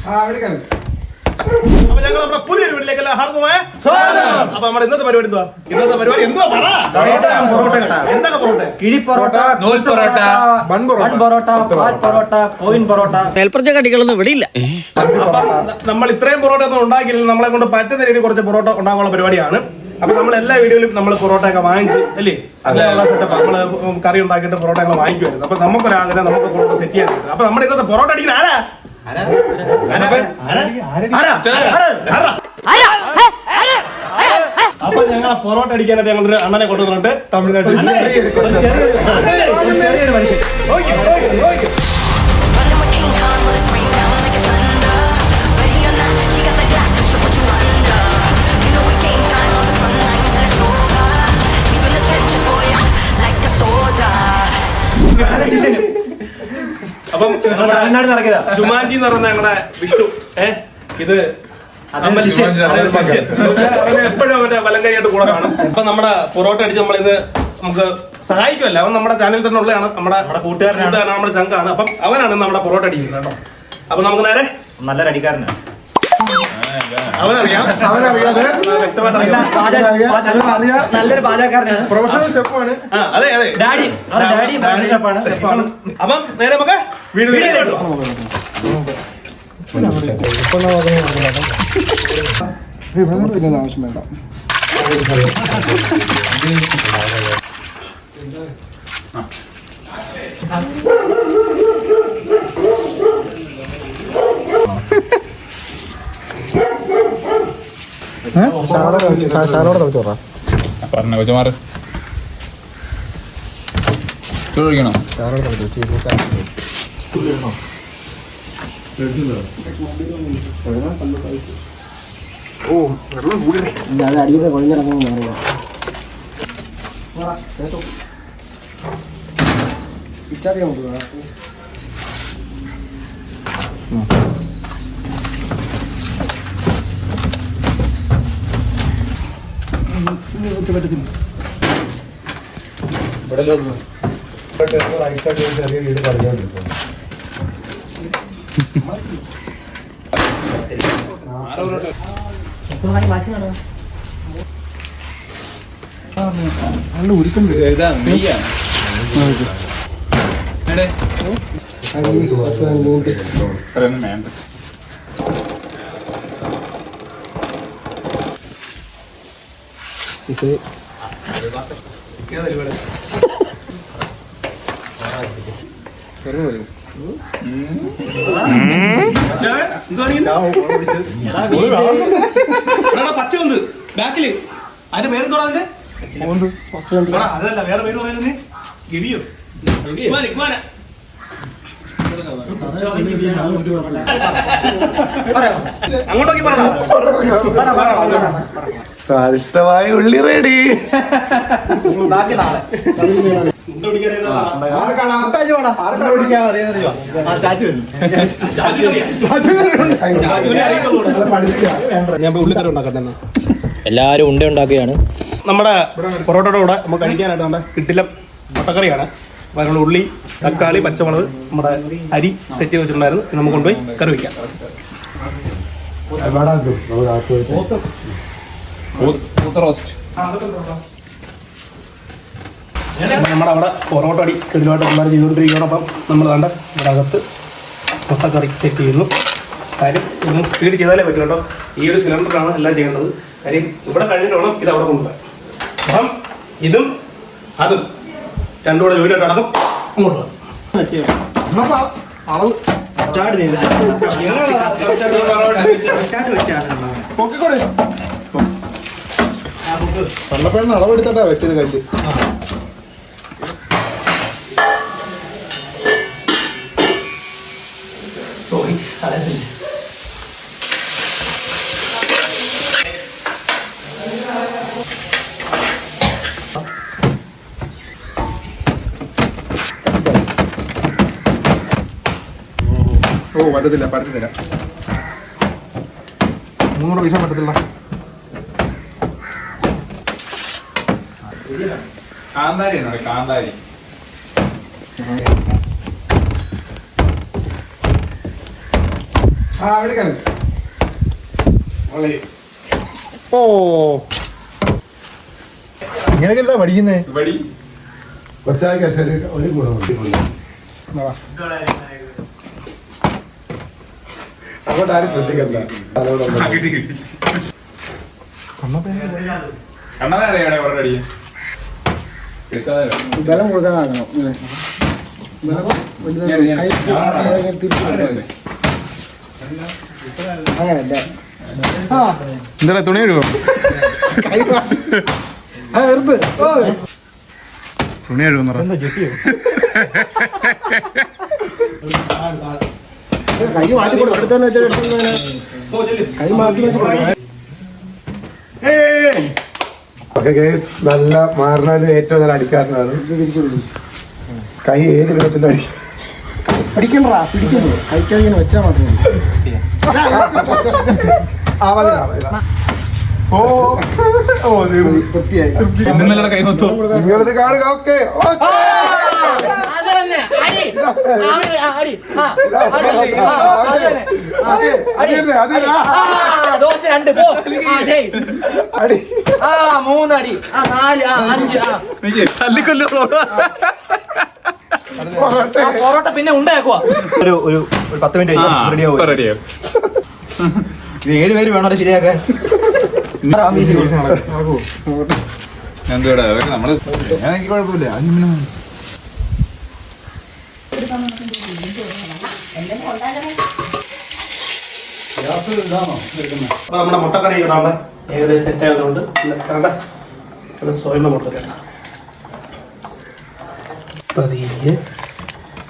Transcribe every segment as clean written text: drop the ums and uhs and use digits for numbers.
അപ്പൊ ഞങ്ങൾ നമ്മുടെ പുതിയൊരു വീട്ടിലേക്ക് ഹാർദമായ സ്വാഗതം. അപ്പൊ നമ്മുടെ ഇന്നത്തെ പരിപാടി എന്തുവാ? ഇന്നത്തെ പരിപാടി എന്തുവാ? എന്തൊക്കെ പൊറോട്ട? കിഴി പൊറോട്ട, നൂൽ പൊറോട്ട, ബൺ പൊറോട്ട, പാൽ പൊറോട്ട, കോയിൻ പൊറോട്ട, മേൽപ്പറഞ്ഞ കടികളൊന്നും ഇവിടെ ഇല്ല. അപ്പൊ നമ്മൾ ഇത്രയും പൊറോട്ട ഒന്നും ഉണ്ടാക്കിയില്ല. നമ്മളെ കൊണ്ട് പറ്റുന്ന രീതിയിൽ കുറച്ച് പൊറോട്ട ഉണ്ടാക്കാനുള്ള പരിപാടിയാണ്. അപ്പൊ നമ്മൾ എല്ലാ വീഡിയോയിലും നമ്മൾ പൊറോട്ട ഒക്കെ വാങ്ങിച്ച് അല്ലേ, അങ്ങനെയുള്ള സെറ്റപ്പ് നമ്മള് കറി ഉണ്ടാക്കിയിട്ട് പൊറോട്ട ഒക്കെ വാങ്ങിക്കുമായിരുന്നു. അപ്പൊ നമുക്കൊരാഗ്രഹം നമുക്ക് പൊറോട്ട സെറ്റ് ചെയ്യാൻ. അപ്പൊ നമ്മുടെ ഇന്നത്തെ പൊറോട്ട അടിക്കുന്ന ആരാ? അപ്പൊ ഞങ്ങൾ പൊറോട്ട അടിക്കാനായിട്ട് ഞങ്ങളൊരു അണ്ണനെ കൊണ്ടുവന്നിട്ടുണ്ട് തമിഴ്നാട്ടിൽ. ചെറിയൊരു മനുഷ്യൻ. അപ്പം ജുമാൻജി എന്ന് പറയുന്ന ഞങ്ങളുടെ വിഷ്ണു ഇത് എപ്പോഴും അവന്റെ വലം കൈയായിട്ട് കൂടെ കാണും. ഇപ്പൊ നമ്മുടെ പൊറോട്ട അടിച്ച് നമ്മളിത് നമുക്ക് സഹായിക്കുമല്ല, അവൻ നമ്മുടെ ചാനലിൽ തന്നെ ഉള്ളതാണ്, നമ്മുടെ കൂട്ടുകാരനാണ്, നമ്മുടെ ചങ്കാണ്. അപ്പം അവനാണ് നമ്മുടെ പൊറോട്ട അടിക്കുന്നത് കേട്ടോ. അപ്പൊ നമുക്ക് നേരെ നല്ലൊരു അടിക്കാരനാണ് അവനറിയാം, നല്ലൊരു പാചകക്കാരനാണ്, പ്രൊഫഷണൽ ഷെഫാണ്. അതെ അതെ, ഡാഡി ഷെഫാണ്. അപ്പം നേരെ നമുക്ക് വീഡിയോയിലോട്ട് ആവശ്യം വേണ്ട. പറഞ്ഞ കൊച്ചുമാറ് ചോദിക്കണോ? ഓ വെള്ളം കൂടി അത് അടിയത് കൊഴിഞ്ഞിറങ്ങുമെന്ന് അറിയാം. ഇച്ചാതെ ചെറിയ വീട് പറഞ്ഞോണ്ടിരിക്കും. പച്ച വന്ന് ബാക്കില് അതിന്റെ പേരെന്തോടാ? അതിന്റെ അതല്ല, വേറെ പേര് പറയുന്നത് ഗിരിയോ, അങ്ങോട്ടോക്കി പറ. സ്വാദിഷ്ടമായ ഉള്ളി റെഡി. ബാക്കി നാളെ എല്ലാരും ഉണ്ട ഉണ്ടാക്കുകയാണ്. നമ്മുടെ പൊറോട്ടയുടെ കൂടെ നമുക്ക് കഴിക്കാനായിട്ട് നമ്മുടെ കിട്ടില്ല മുട്ടക്കറിയാണ്. അതിനുള്ള ഉള്ളി, തക്കാളി, പച്ചമുളക്, നമ്മുടെ അരി സെറ്റ് ചെയ്ത് വെച്ചിട്ടുണ്ടായിരുന്നു. നമുക്ക് കൊണ്ടുപോയി കറി വയ്ക്കാം. നമ്മുടെ അവിടെ പൊറോട്ട അടി കിടിലമായിട്ട് പിള്ളേർ ചെയ്തുകൊണ്ടിരിക്കുകയാണ്. അപ്പം നമ്മൾ കണ്ട ഇവിടെ അകത്ത് മുട്ടക്കറി സെറ്റ് ചെയ്യുന്നു. കാര്യം ഇതൊന്നും സ്പീഡ് ചെയ്താലേ പറ്റും കേട്ടോ. ഈ ഒരു സിലിണ്ടറിലാണ് എല്ലാം ചെയ്യേണ്ടത്. കാര്യം ഇവിടെ കഴിഞ്ഞിട്ട് വേണം ഇത് അവിടെ കൊണ്ടുപോകാൻ. അപ്പം ഇതും അതും രണ്ടും കൂടെ ജോലിയായിട്ട് അടക്കം അങ്ങോട്ട് പോകാം. കണ്ണപ്പഴന്ന് അളവെടുത്തിട്ടാ വെച്ചത് കഴിച്ച്. ഓ പറ്റത്തില്ല 300 പൈസ പറ്റത്തില്ല. കാന്താരി ഉണ്ടോ? കാന്താരി ഓ ഇങ്ങനെയൊക്കെ എന്താ പഠിക്കുന്നേ വടി കൊച്ചായ കർഷകർ ഒരു ഗുണമുണ്ട് അങ്ങോട്ട് ആരും ശ്രദ്ധിക്കണ്ട കിട്ടി കിട്ടി കണ്ണനെ അറിയാണേ അവരുടെ അടി ബലം കൊടുക്കാനാകണം അങ്ങനല്ല എന്താ തുണി ഇടുവോ കൈ തുണി ഇടുവോ കൈ മാറ്റി കൊടുക്കും അടുത്ത് തന്നെ വെച്ചാൽ കൈ മാറ്റി വെച്ച് കൊടുക്കും നല്ല മാറിനാലും ഏറ്റവും നല്ല അടിക്കാരനാണ് കൈ ഏത് വിധത്തിലും അടിക്കണ്ടാ പിടിക്കുന്നു കൈക്കാതെ ഇങ്ങനെ വെച്ചാൽ മാത്രമേ വൃത്തിയായി ഇന്നലെ കൈ മൊത്തം നിങ്ങളിത് കാണുക ഓക്കെ മൂന്നടി 4 5 തല്ലിക്കൊല്ലോ പൊറോട്ട പിന്നെ ഉണ്ടാക്കുക ഒരു 10 മിനിറ്റ് റെഡിയാവും റെഡിയാവും 7 പേര് വേണോ ശരിയാക്കാൻ എന്തുവാടാ അതൊക്കെ നമ്മള് എനിക്ക് കുഴപ്പമില്ല അപ്പൊ നമ്മുടെ മുട്ടക്കറി ഇടാണ് ഏകദേശം സെറ്റ് ആയതുകൊണ്ട് സ്വയം മുട്ടക്കറി പതിയെ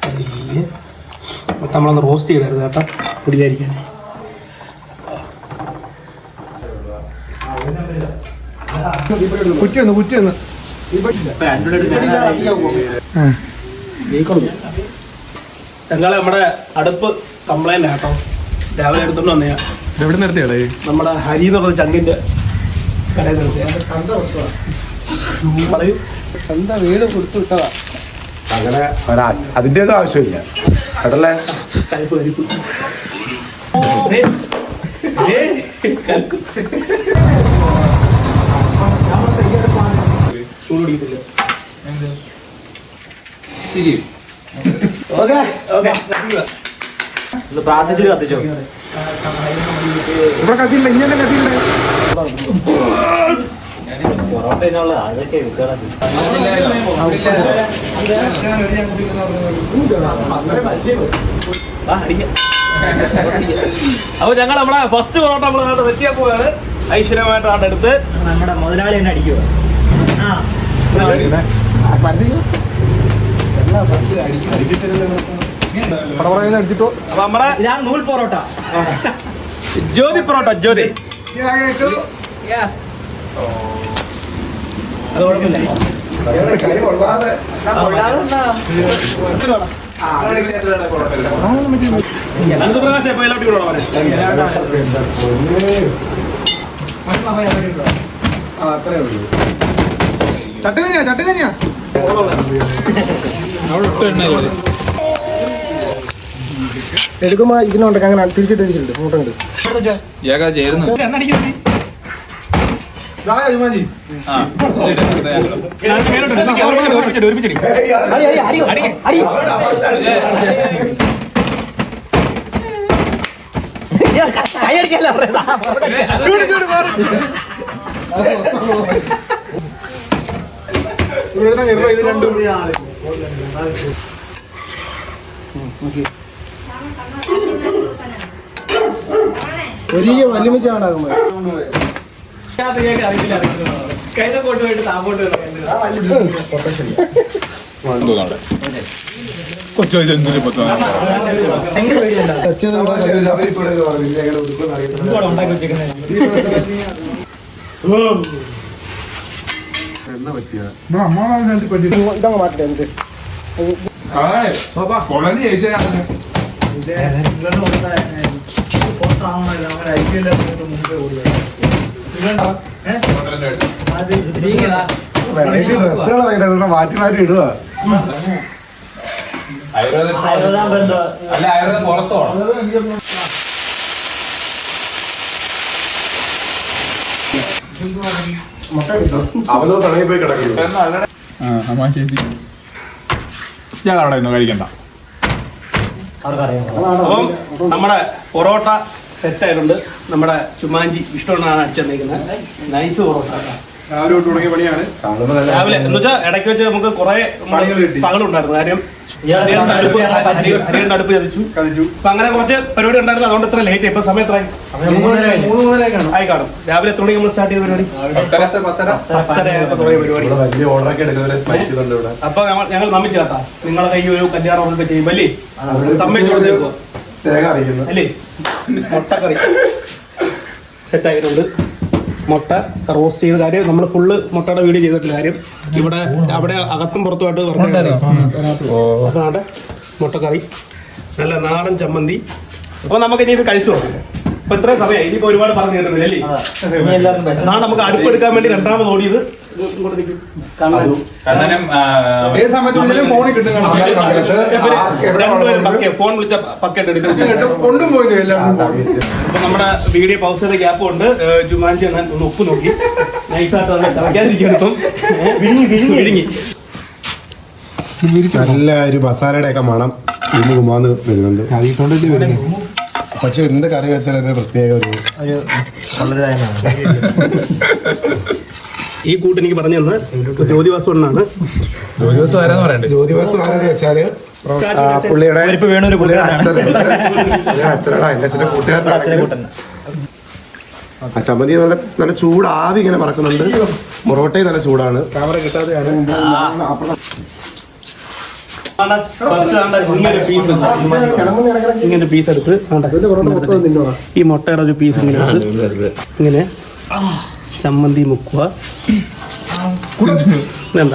പതിയെ മുട്ട നമ്മളൊന്ന് റോസ്റ്റ് ചെയ്തായിരുന്നു കേട്ടോ പൊടിയായിരിക്കാൻ. കുറ്റിയൊന്ന് ചങ്കാളെ നമ്മുടെ അടുപ്പ് കംപ്ലൈന്റ് ആട്ടോ. രാവിലെ എടുത്തോണ്ട് വന്നയാ. എവിടെ നിർത്തിയാടേ? നമ്മുടെ ഹരി എന്ന് പറഞ്ഞ ചങ്കിന്റെ കടയിൽ നിർത്തിയ എന്താ വീട് കൊടുത്തു വിട്ടതാ അങ്ങനെ അതിന്റെ ഒന്നും ആവശ്യമില്ല കടല ടൈപ്പ് കരിപ്പ് ചൂട് പിടിക്കത്തില്ല. ഓക്കെ ഓക്കെ പ്രാർത്ഥിച്ചിട്ട് കത്തിച്ചോ. ഇവിടെ കത്തിയില്ല ഇങ്ങനെ കത്തിയില്ല പൊറോട്ട അതൊക്കെ അപ്പൊ ഞങ്ങൾ നമ്മളെ ഫസ്റ്റ് പൊറോട്ട നമ്മൾ വെട്ടിയാൻ പോവാണ്. ഐശ്വര്യമായിട്ടാണ് എടുത്ത് നമ്മുടെ മുതലാളി തന്നെ അടിക്കുക. അടിച്ചിട്ടോ അപ്പൊ നമ്മുടെ ഇതാണ് നൂൽ പൊറോട്ട. ജ്യോതി പൊറോട്ട ജ്യോതി. അത് കുഴപ്പമില്ല. കൈ കൊള്ളാതെ അനന്തപ്രകാശ് എപ്പോ എല്ലാവരും കൂടെ വരാം. അത്രേ ഉള്ളൂ ചട്ടുകഞ്ഞാ എടുക്കുമ്പോ ഇതിനുണ്ട് അങ്ങനെ തിരിച്ചിട്ട് ഫോട്ടോ ചേരുന്നു ഇത് രണ്ടും വലിയ വലിമിച്ച് ഉണ്ടാകുമ്പോ കൊച്ചു ഇതങ്ങ് മാറ്റേ എന്നിട്ട് ഡ്രസ്സുകളാണ് മാറ്റി മാറ്റി ഇടുക ആയുർവേദം പുറത്തോണം അവനോ തടയിൽ പോയി കിടക്കുന്നു. അമ്മ ചേച്ചി ഞാൻ അവിടെ ഒന്നും കഴിക്കണ്ട. അപ്പം നമ്മുടെ പൊറോട്ട സെറ്റ് ആയിട്ടുണ്ട്. നമ്മുടെ ചുമാഞ്ചി ഇഷ്ടമുള്ളതാണ് അടിച്ചെന്നിരിക്കുന്നത്. നൈസ് പൊറോട്ട. രാവിലെ തൊട്ട് തുടങ്ങിയ പണിയാണ്. രാവിലെ എന്ന് വെച്ചാൽ ഇടയ്ക്ക് വെച്ച് നമുക്ക് കുറെ പകലുണ്ടായിരുന്നു. കാര്യം അരിയുടെ അടുപ്പ് ചതിച്ചു. അപ്പൊ അങ്ങനെ കുറച്ച് പരിപാടി ഉണ്ടായിരുന്നു. അതുകൊണ്ട് ഇത്ര ലേറ്റ്. ഇപ്പൊ സമയം എത്രയായി? 3:30 ആയി കാണും. രാവിലെ എത്ര മണിക്ക് നമ്മൾ സ്റ്റാർട്ട് ചെയ്ത പരിപാടി? 10:30 തുടങ്ങിയ പരിപാടി. വലിയ ഓർഡറൊക്കെ എടുക്കുന്നവരെ സ്മരിക്കുന്നുണ്ട് ഇവിടെ. അപ്പൊ ഞങ്ങൾ നമ്മിച്ചു കേട്ടാ. നിങ്ങളെ ഈ ഒരു കല്യാണം ഒക്കെ ചെയ്യും അല്ലേ? സമ്മതിച്ചു സ്നേഹം അറിയിക്കുന്നു അല്ലേ? മുട്ടക്കറി സെറ്റ് ആയിട്ടുണ്ട്. മുട്ട റോസ്റ്റ് ചെയ്ത കാര്യം നമ്മൾ ഫുള്ള് മുട്ടയുടെ വീഡിയോ ചെയ്തിട്ടില്ല. കാര്യം ഇവിടെ അവിടെ അകത്തും പുറത്തുമായിട്ട് അതാണ് മുട്ടക്കറി, നല്ല നാടൻ ചമ്മന്തി. അപ്പൊ നമുക്ക് ഇനി ഇത് കഴിച്ചു നോക്കാം. അപ്പൊ ഇത്രയും സമയം ഇനിയിപ്പോ ഒരുപാട് പറഞ്ഞു തരുന്നില്ല അല്ലേ? നാളെ നമുക്ക് അടുപ്പെടുക്കാൻ വേണ്ടി രണ്ടാമത് ഓടിയത് ഏത് സമയത്തുള്ളിലും ഫോണിൽ കിട്ടും. ഫോൺ വിളിച്ച പക്കറ്റ് എടുക്കും കൊണ്ടും പോയില്ല എല്ലാവരും. അപ്പൊ നമ്മുടെ വീഡിയോ പൗസ് ചെയ്ത ഗ്യാപ്പ് കൊണ്ട് ജുമാൻജി ഒന്ന് ഉപ്പ് നോക്കി നൈസായിട്ട് തിളയ്ക്കാതിരിക്കും. വിഴുങ്ങി നല്ല ഒരു മസാലയുടെ ഒക്കെ മണം ഇന്ന് കുമാന്ന് വരുന്നുണ്ട്. അതിട്ടുണ്ടല്ലേ വരുന്നത്. പക്ഷെ എന്ത് കറി വെച്ചാൽ ഒരു പ്രത്യേക ഒരു ഈ കൂട്ട് എനിക്ക് പറഞ്ഞു തന്ന് ജ്യോതിവാസം എന്നാണ്. ജ്യോതിവാസം ആരെന്ന് വെച്ചാല് പുള്ളിയുടെ അച്ഛനാണ്. എന്റെ അച്ഛന്റെ കൂട്ടുകാരനാണ്. ആ ചമ്മന്തി നല്ല നല്ല ചൂടാവി ഇങ്ങനെ പറക്കുന്നുണ്ട്. പൊറോട്ടയും നല്ല ചൂടാണ്. ക്യാമറ കിട്ടാതെയാണ്. ഇങ്ങനെ പീസ് എടുത്ത് ഈ മുട്ടയുടെ ഒരു പീസ് ഇങ്ങനെ എടുത്ത് ഇങ്ങനെ ചമ്മന്തി മുക്കുക. വേണ്ട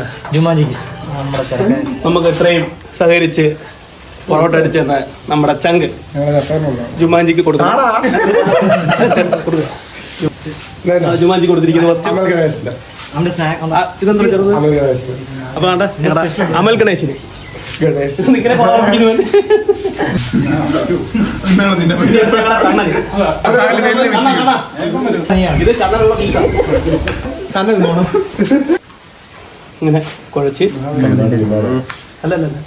നമുക്ക് ഇത്രയും സഹകരിച്ച് പൊറോട്ട അടിച്ച് തന്ന നമ്മുടെ ചങ്ക് ജുമാൻജിക്ക് കൊടുക്കാം. ജുമാൻജി കൊടുത്തിരിക്കുന്നു ഫസ്റ്റ്. ഇതെന്താ ചെറുത്? അപ്പൊ വേണ്ട അമൽ ഗണേശിന് ഇങ്ങനെ ഇത് കണ്ണനുള്ള പീസാണ്. ഇങ്ങനെ കുഴച്ച് അല്ലല്ല അല്ലേ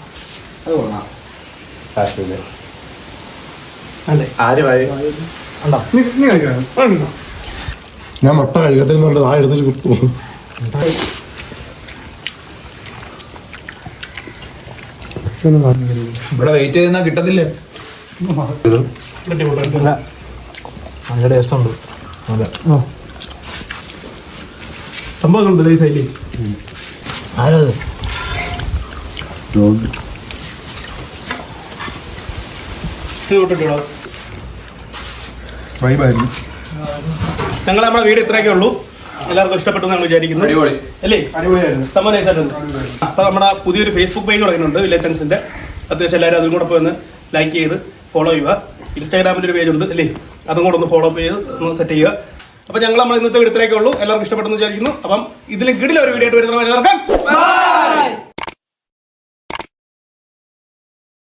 ഞാൻ മുട്ട കഴുകത്തിനുണ്ട്. ആ എടുത്ത് കുത്തും. ഇവിടെ വെയിറ്റ് ചെയ്യുന്ന കിട്ടത്തില്ലേ? സംഭവം ഉണ്ട് സൈഡിൽ. ഞങ്ങൾ നമ്മുടെ വീഡിയോ ഇത്രയൊക്കെ ഉള്ളൂ. എല്ലാവർക്കും ഇഷ്ടപ്പെട്ടു എന്നാണ് വിചാരിക്കുന്നത് അല്ലേ? സംഭവം നൈസായിട്ടുണ്ട്. അപ്പൊ നമ്മുടെ പുതിയൊരു ഫേസ്ബുക്ക് പേജ് തുടങ്ങുന്നുണ്ട് വില്ലേജ് ചങ്സിന്റെ. അത്യാവശ്യം എല്ലാവരും അതും കൂടെ പോയി ഒന്ന് ലൈക്ക് ചെയ്ത് ഫോളോ ചെയ്യുക. ഇൻസ്റ്റാഗ്രാമിൽ ഒരു പേജ് ഉണ്ട് അല്ലേ? അതും കൂടെ ഒന്ന് ഫോളോ അപ്പ് ചെയ്ത് ഒന്ന് സെറ്റ് ചെയ്യുക. അപ്പൊ ഞങ്ങൾ ഇന്നത്തെ വീഡിയോ ഇത്രയൊക്കെ ഉള്ളൂ. എല്ലാവർക്കും ഇഷ്ടപ്പെട്ടെന്ന് വിചാരിക്കുന്നു. അപ്പം ഇതിൽ കിടിലൊരു വീഡിയോ ആയിട്ട് വരുന്ന എല്ലാവർക്കും